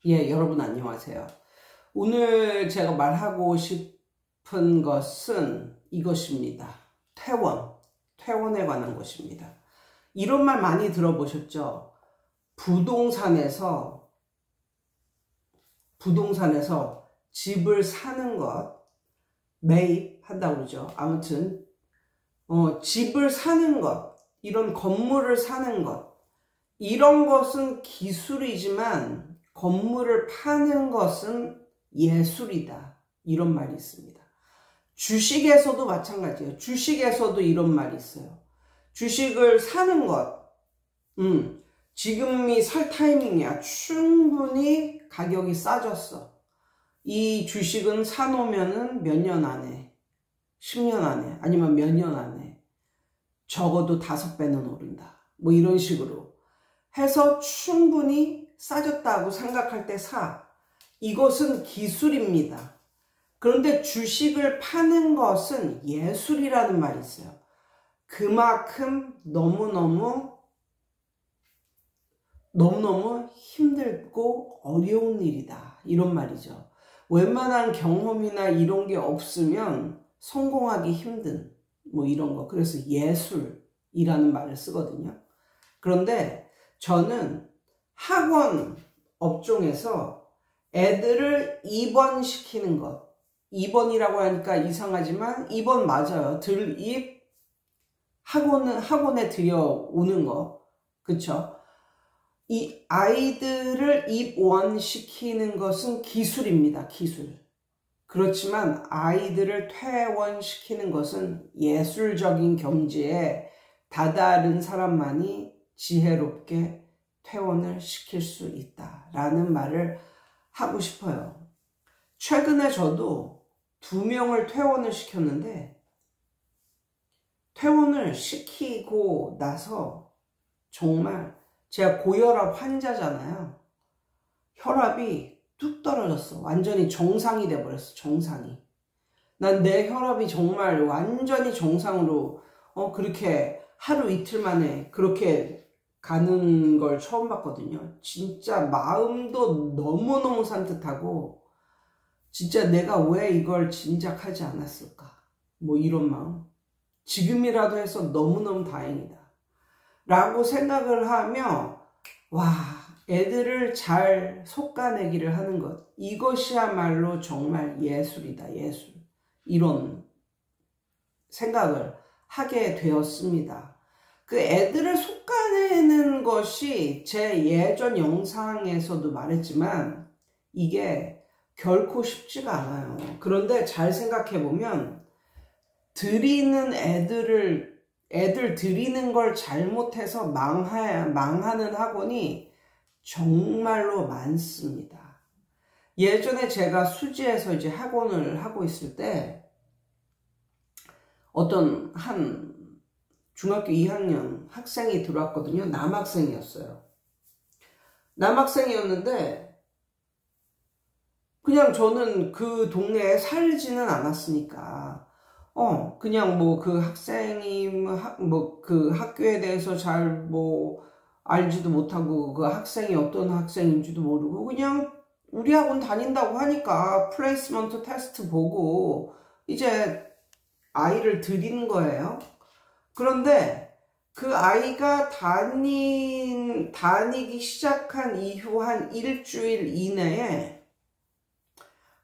예, 여러분 안녕하세요. 오늘 제가 말하고 싶은 것은 이것입니다. 퇴원에 관한 것입니다. 이런 말 많이 들어보셨죠? 부동산에서 집을 사는 것, 매입한다고 그러죠. 아무튼 집을 사는 것, 이런 건물을 사는 것, 이런 것은 기술이지만 건물을 파는 것은 예술이다. 이런 말이 있습니다. 주식에서도 마찬가지예요. 주식에서도 이런 말이 있어요. 주식을 사는 것, 지금이 살 타이밍이야. 충분히 가격이 싸졌어. 이 주식은 사놓으면은 몇 년 안에, 10년 안에, 아니면 몇 년 안에 적어도 5배는 오른다. 뭐 이런 식으로 해서 충분히 싸졌다고 생각할 때 사. 이것은 기술입니다. 그런데 주식을 파는 것은 예술이라는 말이 있어요. 그만큼 너무너무 힘들고 어려운 일이다. 이런 말이죠. 웬만한 경험이나 이런 게 없으면 성공하기 힘든 뭐 이런 거. 그래서 예술이라는 말을 쓰거든요. 그런데 저는 학원 업종에서 애들을 입원시키는 것, 입원이라고 하니까 이상하지만 입원 맞아요. 학원에 들여오는 거, 그쵸? 이 아이들을 입원시키는 것은 기술입니다. 기술. 그렇지만 아이들을 퇴원시키는 것은 예술적인 경지에 다다른 사람만이 지혜롭게 퇴원을 시킬 수 있다라는 말을 하고 싶어요. 최근에 저도 2명을 퇴원을 시켰는데, 퇴원을 시키고 나서 정말 제가 고혈압 환자잖아요. 혈압이 뚝 떨어졌어. 완전히 정상이 돼버렸어. 정상이. 난 내 혈압이 정말 완전히 정상으로 그렇게 하루 이틀 만에 그렇게 가는 걸 처음 봤거든요. 진짜 마음도 너무너무 산뜻하고, 진짜 내가 왜 이걸 진작하지 않았을까, 뭐 이런 마음. 지금이라도 해서 너무너무 다행이다 라고 생각을 하며, 와, 애들을 잘 솎아내기를 하는 것, 이것이야말로 정말 예술이다. 예술. 이런 생각을 하게 되었습니다. 그 애들을 솎아내는 것이 제 예전 영상에서도 말했지만 이게 결코 쉽지가 않아요. 그런데 잘 생각해보면 애들 들이는 걸 잘못해서 망하는 학원이 정말로 많습니다. 예전에 제가 수지에서 이제 학원을 하고 있을 때 어떤 한 중학교 2학년 학생이 들어왔거든요. 남학생이었어요. 남학생이었는데 그냥 저는 그 동네에 살지는 않았으니까 그냥 뭐 그 학생이 뭐 그 학교에 대해서 잘 뭐 알지도 못하고 그 학생이 어떤 학생인지도 모르고 그냥 우리 학원 다닌다고 하니까 플레이스먼트 테스트 보고 이제 아이를 들이는 거예요. 그런데 그 아이가 다니기 시작한 이후 한 일주일 이내에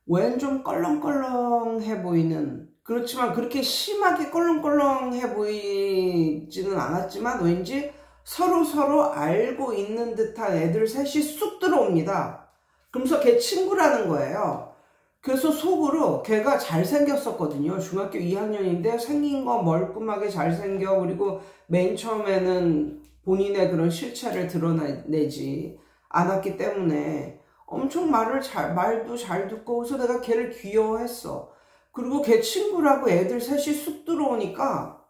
왠 좀 껄렁껄렁해 보이는, 그렇지만 그렇게 심하게 껄렁껄렁해 보이지는 않았지만 왠지 서로 알고 있는 듯한 애들 셋이 쑥 들어옵니다. 그러면서 걔 친구라는 거예요. 그래서 속으로 걔가 잘생겼었거든요. 중학교 2학년인데 생긴 거 멀끔하게 잘생겨. 그리고 맨 처음에는 본인의 그런 실체를 드러내지 않았기 때문에 엄청 말도 잘 듣고, 그래서 내가 걔를 귀여워했어. 그리고 걔 친구라고 애들 셋이 쑥 들어오니까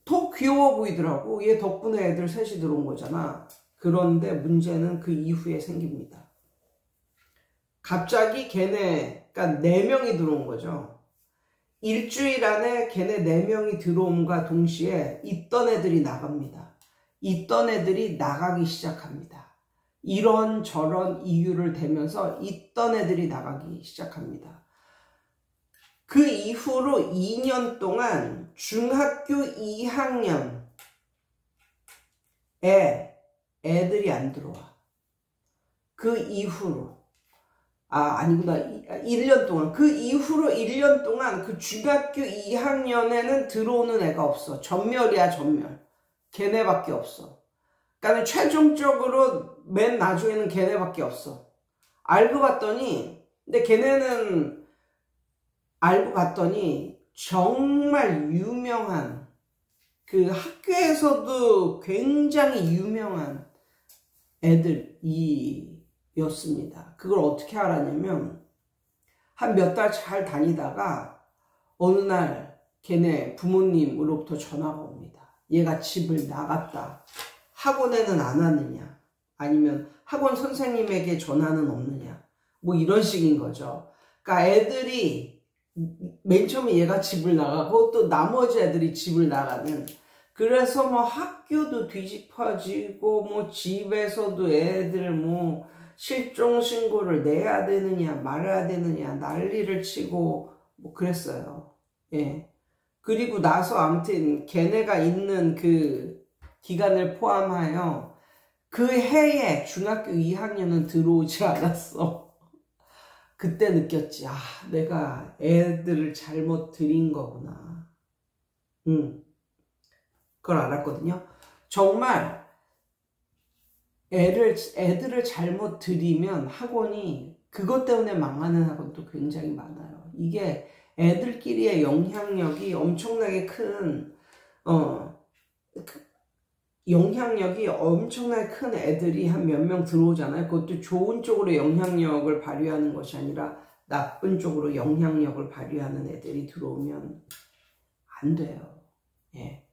더 귀여워 보이더라고. 얘 덕분에 애들 셋이 들어온 거잖아. 그런데 문제는 그 이후에 생깁니다. 갑자기 걔네가 4명이 들어온 거죠. 일주일 안에 걔네 4명이 들어옴과 동시에 있던 애들이 나갑니다. 있던 애들이 나가기 시작합니다. 이런저런 이유를 대면서 있던 애들이 나가기 시작합니다. 그 이후로 2년 동안 중학교 2학년에 애들이 안 들어와. 그 이후로. 아니구나. 1년 동안. 그 이후로 1년 동안 그 중학교 2학년에는 들어오는 애가 없어. 전멸이야, 전멸. 걔네밖에 없어. 그러니까 최종적으로 맨 나중에는 걔네밖에 없어. 알고 봤더니, 근데 걔네는 알고 봤더니 정말 유명한, 그 학교에서도 굉장히 유명한 애들이었습니다. 그걸 어떻게 알았냐면, 한 몇 달 잘 다니다가 어느 날 걔네 부모님으로부터 전화가 옵니다. 얘가 집을 나갔다. 학원에는 안 하느냐, 아니면 학원 선생님에게 전화는 없느냐, 뭐 이런 식인 거죠. 그러니까 애들이 맨 처음에 얘가 집을 나가고 또 나머지 애들이 집을 나가는, 그래서 뭐 학교도 뒤집어지고 뭐 집에서도 애들 뭐 실종 신고를 내야 되느냐 말아야 되느냐 난리를 치고 뭐 그랬어요. 예. 그리고 나서 아무튼 걔네가 있는 그 기간을 포함하여 그 해에 중학교 2학년은 들어오지 않았어. 그때 느꼈지. 내가 애들을 잘못 들인 거구나. 그걸 알았거든요. 정말 애들을 잘못 들이면 학원이 그것 때문에 망하는 학원도 굉장히 많아요. 이게 애들끼리의 영향력이 엄청나게 큰 애들이 한 몇 명 들어오잖아요. 그것도 좋은 쪽으로 영향력을 발휘하는 것이 아니라 나쁜 쪽으로 영향력을 발휘하는 애들이 들어오면 안 돼요. 예.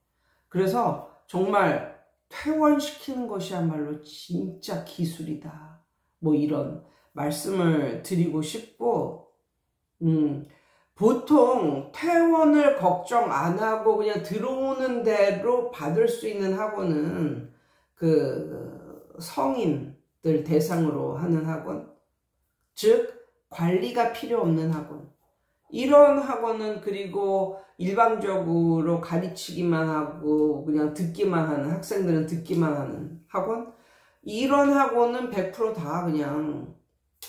그래서 정말 퇴원시키는 것이야말로 진짜 기술이다. 뭐 이런 말씀을 드리고 싶고, 보통 퇴원을 걱정 안 하고 그냥 들어오는 대로 받을 수 있는 학원은 그 성인들 대상으로 하는 학원, 즉 관리가 필요 없는 학원, 이런 학원은, 그리고 일방적으로 가르치기만 하고 그냥 듣기만 하는, 학생들은 듣기만 하는 학원, 이런 학원은 100% 다 그냥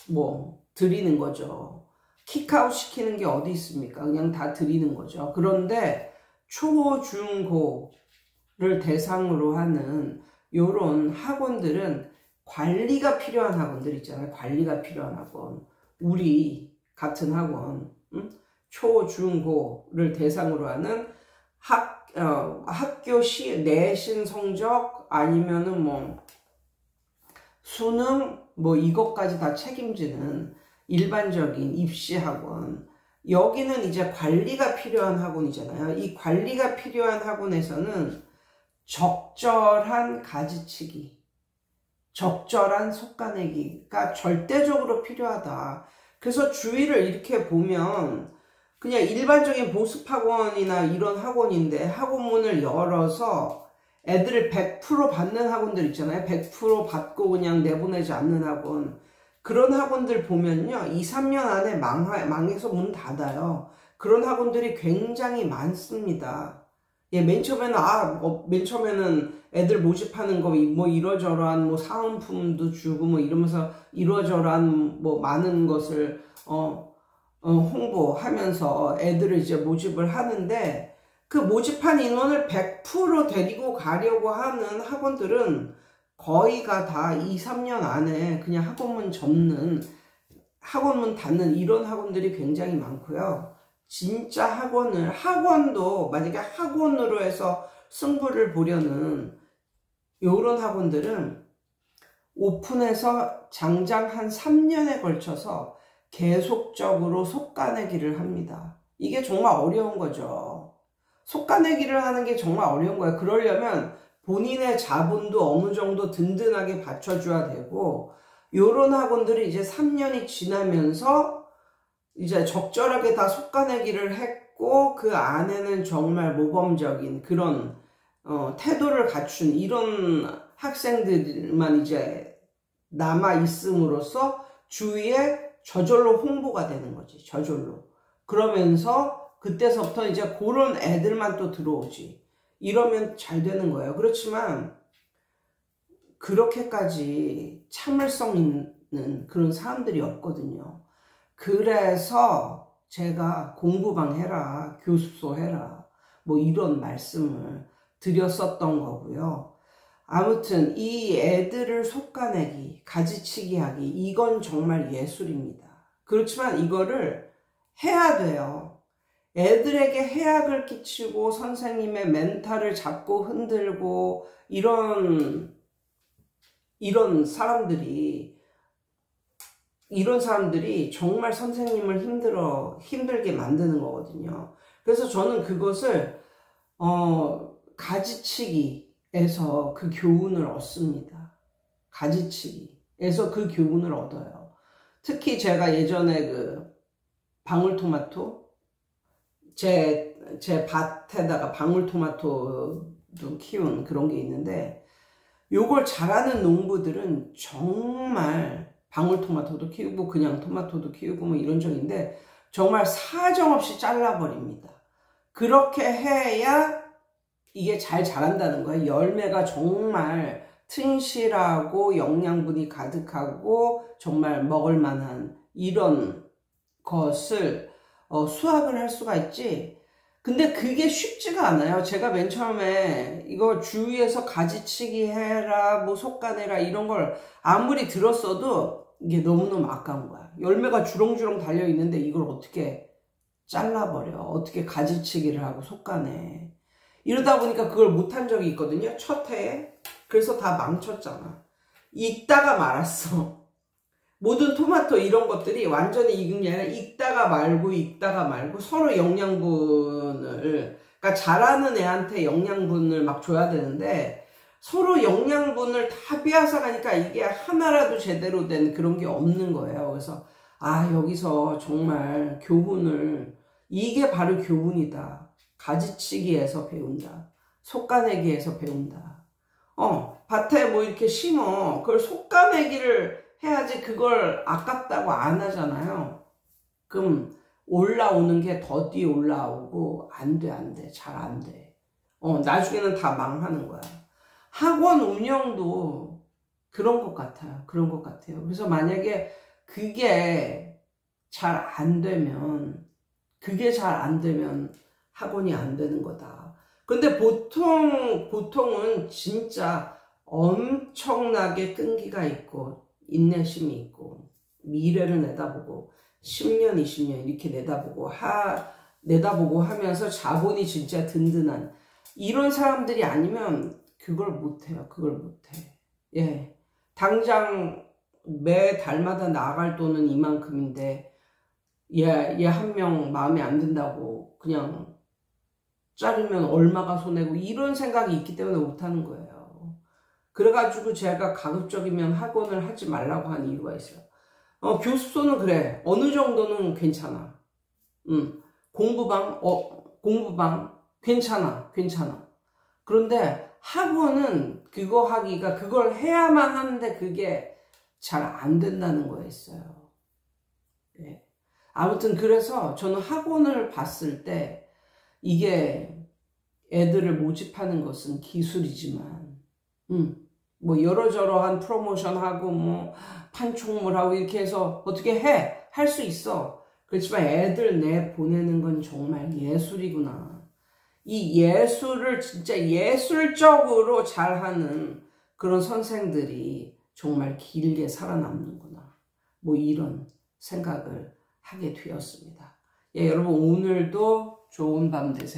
뭐 드리는 거죠. 킥아웃 시키는 게 어디 있습니까? 그냥 다 드리는 거죠. 그런데 초, 중, 고를 대상으로 하는 요런 학원들은 관리가 필요한 학원들 있잖아요. 관리가 필요한 학원. 우리 같은 학원, 초, 중, 고를 대상으로 하는 학교 내신 성적, 아니면은 뭐 수능 뭐 이것까지 다 책임지는 일반적인 입시학원, 여기는 이제 관리가 필요한 학원이잖아요. 이 관리가 필요한 학원에서는 적절한 가지치기, 적절한 속가내기가 절대적으로 필요하다. 그래서 주위를 이렇게 보면 그냥 일반적인 보습학원이나 이런 학원인데 학원문을 열어서 애들을 100% 받는 학원들 있잖아요. 100% 받고 그냥 내보내지 않는 학원. 그런 학원들 보면요, 2, 3년 안에 망해서 문 닫아요. 그런 학원들이 굉장히 많습니다. 예, 맨 처음에는 애들 모집하는 거 뭐 이러저러한 뭐 사은품도 주고 뭐 이러면서 이러저러한 뭐 많은 것을 홍보하면서 애들을 이제 모집을 하는데, 그 모집한 인원을 100% 데리고 가려고 하는 학원들은 거의가 다 2, 3년 안에 그냥 학원문 접는, 학원문 닫는 이런 학원들이 굉장히 많고요. 진짜 학원도 만약에 학원으로 해서 승부를 보려는 요런 학원들은 오픈해서 장장 한 3년에 걸쳐서 계속적으로 속가내기를 합니다. 이게 정말 어려운 거죠. 속가내기를 하는 게 정말 어려운 거예요. 그러려면 본인의 자본도 어느 정도 든든하게 받쳐줘야 되고, 요런 학원들이 이제 3년이 지나면서 이제 적절하게 다 속가내기를 했고, 그 안에는 정말 모범적인 그런 태도를 갖춘 이런 학생들만 이제 남아 있음으로써 주위에 저절로 홍보가 되는 거지. 저절로. 그러면서 그때서부터 이제 그런 애들만 또 들어오지. 이러면 잘 되는 거예요. 그렇지만 그렇게까지 참을성 있는 그런 사람들이 없거든요. 그래서 제가 공부방 해라, 교습소 해라, 뭐 이런 말씀을 드렸었던 거고요. 아무튼 이 애들을 솎아내기, 가지치기 하기, 이건 정말 예술입니다. 그렇지만 이거를 해야 돼요. 애들에게 해악을 끼치고 선생님의 멘탈을 자꾸 흔들고 이런 사람들이 정말 선생님을 힘들게 만드는 거거든요. 그래서 저는 그것을 가지치기에서 그 교훈을 얻습니다. 가지치기에서 그 교훈을 얻어요. 특히 제가 예전에 그 방울토마토 제 밭에다가 방울토마토도 키운 그런 게 있는데, 요걸 잘하는 농부들은 정말 방울토마토도 키우고 그냥 토마토도 키우고 뭐 이런 적인데 정말 사정없이 잘라버립니다. 그렇게 해야 이게 잘 자란다는 거예요. 열매가 정말 튼실하고 영양분이 가득하고 정말 먹을 만한 이런 것을 수확을 할 수가 있지. 근데 그게 쉽지가 않아요. 제가 맨 처음에 이거 주위에서 가지치기 해라, 뭐 솎아내라 이런 걸 아무리 들었어도 이게 너무너무 아까운 거야. 열매가 주렁주렁 달려있는데 이걸 어떻게 잘라버려. 어떻게 가지치기를 하고 솎아내. 이러다 보니까 그걸 못한 적이 있거든요. 첫 해에. 그래서 다 망쳤잖아. 익다가 말았어. 모든 토마토 이런 것들이 완전히 익은 게 아니라 익다가 말고 서로 영양분을, 그러니까 자라는 애한테 영양분을 막 줘야 되는데 서로 영양분을 다 빼앗아 가니까 이게 하나라도 제대로 된 그런 게 없는 거예요. 그래서 여기서 정말 교훈을, 이게 바로 교훈이다. 가지치기에서 배운다. 솎아내기에서 배운다. 밭에 뭐 이렇게 심어. 그걸 솎아내기를 해야지. 그걸 아깝다고 안 하잖아요. 그럼 올라오는 게 더디 올라오고 안 돼. 잘 안 돼. 나중에는 다 망하는 거야. 학원 운영도 그런 것 같아요. 그래서 만약에 그게 잘 안 되면 학원이 안 되는 거다. 근데 보통은 진짜 엄청나게 끈기가 있고 인내심이 있고 미래를 내다보고 10년, 20년 이렇게 내다보고 하면서 자본이 진짜 든든한 이런 사람들이 아니면 그걸 못해요. 예. 당장 매 달마다 나갈 돈은 이만큼인데 얘 한 명 마음에 안 든다고 그냥 자르면 얼마가 손해고 이런 생각이 있기 때문에 못하는 거예요. 그래가지고 제가 가급적이면 학원을 하지 말라고 한 이유가 있어요. 교습소는 그래. 어느 정도는 괜찮아. 공부방 괜찮아. 그런데 학원은 그걸 해야만 하는데 그게 잘 안 된다는 거였어요. 예. 아무튼 그래서 저는 학원을 봤을 때 이게 애들을 모집하는 것은 기술이지만 뭐 여러저러한 프로모션하고 뭐 판촉물하고 이렇게 해서 어떻게 할 수 있어. 그렇지만 애들 보내는 건 정말 예술이구나. 이 예술을 진짜 예술적으로 잘하는 그런 선생들이 정말 길게 살아남는구나. 뭐 이런 생각을 하게 되었습니다. 예, 여러분 오늘도 좋은 밤 되세요.